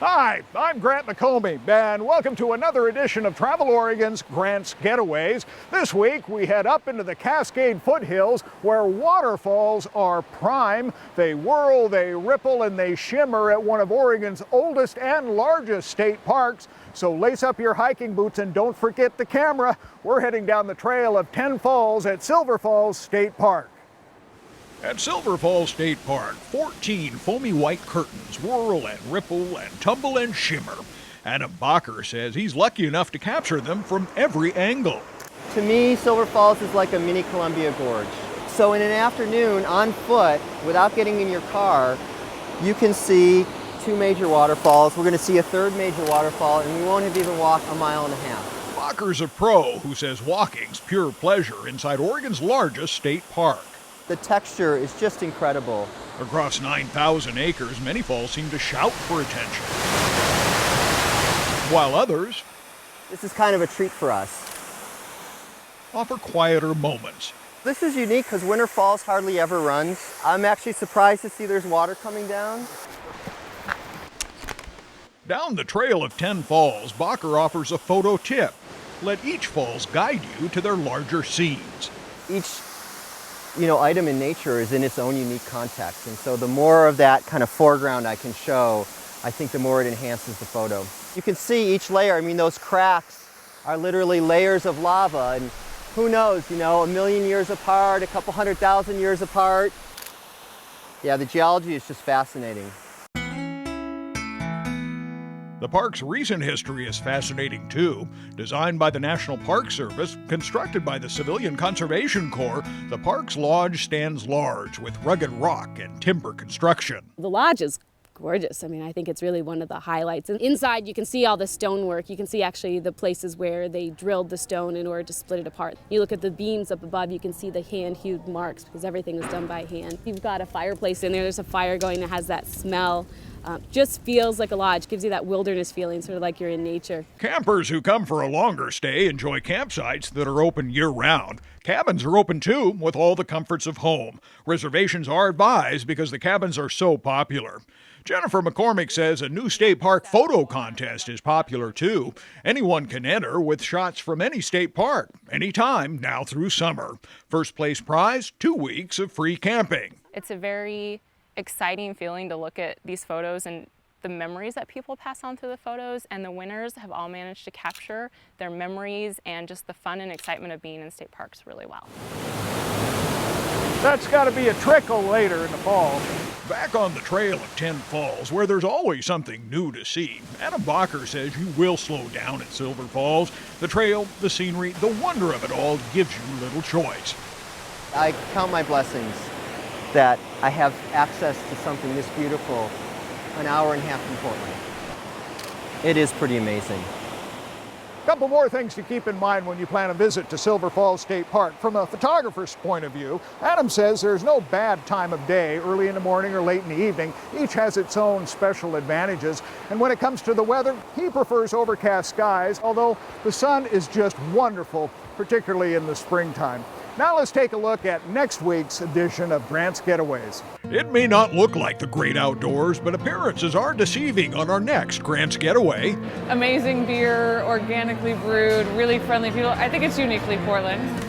Hi, I'm Grant McComey, and welcome to another edition of Travel Oregon's Grant's Getaways. This week, we head up into the Cascade foothills where waterfalls are prime. They whirl, they ripple, and they shimmer at one of Oregon's oldest and largest state parks. So lace up your hiking boots and don't forget the camera. We're heading down the trail of 10 Falls at Silver Falls State Park. At Silver Falls State Park, 14 foamy white curtains whirl and ripple and tumble and shimmer. Adam Bacher says he's lucky enough to capture them from every angle. To me, Silver Falls is like a mini Columbia Gorge. So in an afternoon, on foot, without getting in your car, you can see two major waterfalls. We're going to see a third major waterfall, and we won't have even walked a mile and a half. Bacher's a pro who says walking's pure pleasure inside Oregon's largest state park. The texture is just incredible. Across 9,000 acres, many falls seem to shout for attention, while others This is kind of a treat for us. offer quieter moments. This is unique because Winter Falls hardly ever runs. I'm actually surprised to see there's water coming down. Down the trail of 10 Falls, Bacher offers a photo tip. Let each falls guide you to their larger scenes. Each item in nature is in its own unique context. And so the more of that kind of foreground I can show, I think the more it enhances the photo. You can see each layer. I mean, those cracks are literally layers of lava. And who knows, a million years apart, a couple 100,000 years apart. Yeah, the geology is just fascinating. The park's recent history is fascinating too. Designed by the National Park Service, constructed by the Civilian Conservation Corps, the park's lodge stands large with rugged rock and timber construction. The lodge is gorgeous. I mean, I think it's really one of the highlights. And inside, you can see all the stonework. You can see actually the places where they drilled the stone in order to split it apart. You look at the beams up above, you can see the hand-hewed marks because everything was done by hand. You've got a fireplace in there. There's a fire going that has that smell. Just feels like a lodge, gives you that wilderness feeling, sort of like you're in nature. Campers who come for a longer stay enjoy campsites that are open year-round. Cabins are open too, with all the comforts of home. Reservations are advised because the cabins are so popular. Jennifer McCormick says a new state park photo contest is popular too. Anyone can enter with shots from any state park, anytime, now through summer. First place prize, 2 weeks of free camping. It's a very exciting feeling to look at these photos and the memories that people pass on through the photos, and the winners have all managed to capture their memories and just the fun and excitement of being in state parks really well. That's got to be a trickle later in the fall. Back on the trail of 10 Falls, where there's always something new to see, Adam Bacher says you will slow down at Silver Falls. The trail, the scenery, the wonder of it all gives you little choice. I count my blessings that I have access to something this beautiful an hour and a half from Portland. It is pretty amazing. A couple more things to keep in mind when you plan a visit to Silver Falls State Park. From a photographer's point of view, Adam says there's no bad time of day, early in the morning or late in the evening. Each has its own special advantages. And when it comes to the weather, he prefers overcast skies, although the sun is just wonderful, particularly in the springtime. Now let's take a look at next week's edition of Grant's Getaways. It may not look like the great outdoors, but appearances are deceiving on our next Grant's Getaway. Amazing beer, organically brewed, really friendly people. I think it's uniquely Portland.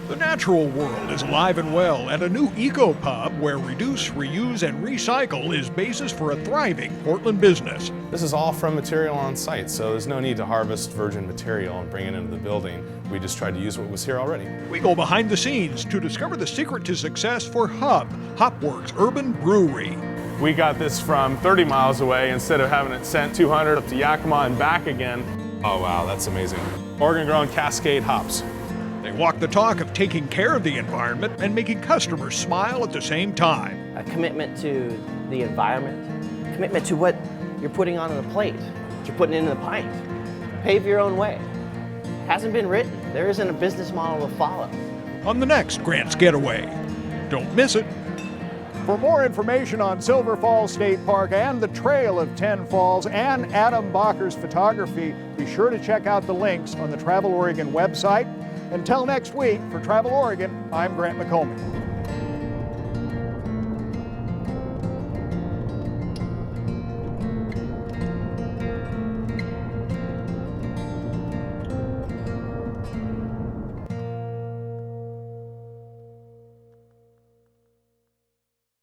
The natural world is alive and well at a new eco-pub where reduce, reuse, and recycle is basis for a thriving Portland business. This is all from material on site, so there's no need to harvest virgin material and bring it into the building. We just tried to use what was here already. We go behind the scenes to discover the secret to success for Hub, Hopworks Urban Brewery. We got this from 30 miles away instead of having it sent 200 up to Yakima and back again. Oh wow, that's amazing. Oregon-grown Cascade hops. They walk the talk of taking care of the environment and making customers smile at the same time. A commitment to the environment, commitment to what you're putting on the plate, what you're putting into the pint. Pave your own way. Hasn't been written. There isn't a business model to follow. On the next Grant's Getaway. Don't miss it. For more information on Silver Falls State Park and the Trail of 10 Falls and Adam Bacher's photography, be sure to check out the links on the Travel Oregon website. Until next week, for Travel Oregon, I'm Grant McComey.